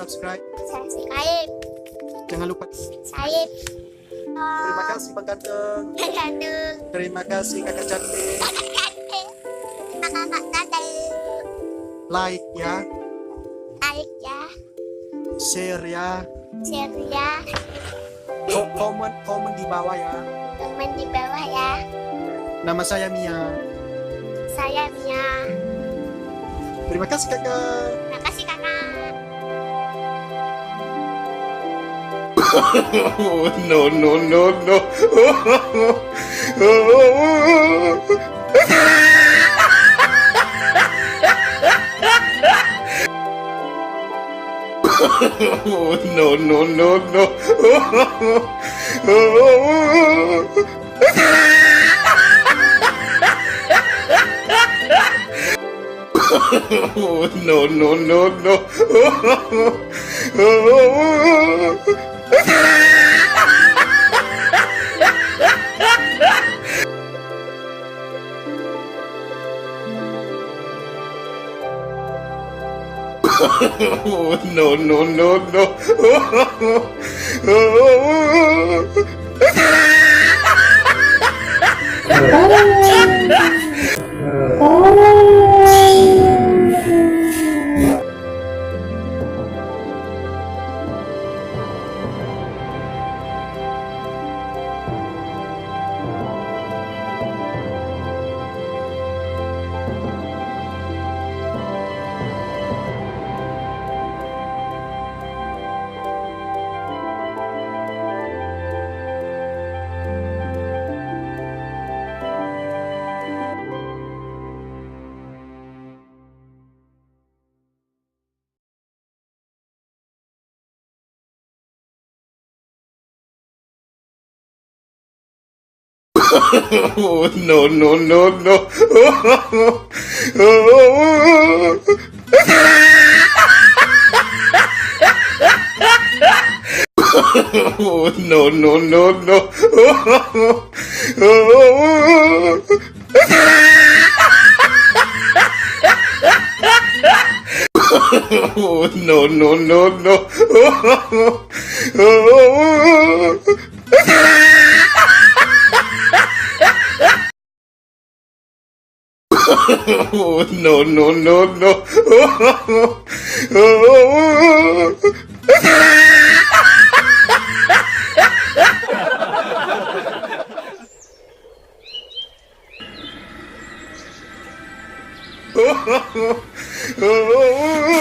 subscribe. Subscribe. Jangan lupa. Subscribe. Terima kasih Bang Ganteng. Ganteng. Terima kasih Kakak Cantik. Kakak cantik. Terima kakak ganteng. Like ya, Like ya. share ya, Share ya. komen di bawah ya. Komen di bawah ya. Nama saya Mia. Saya Mia. Terima kasih Kakak. Terima kasih kakak. No, no, no, no. No, no, no, no. No, no, no, no. No, no, no, no. No, no, no, no. No, no, no, no. No, no, no, no. No, no, no, no. Oh,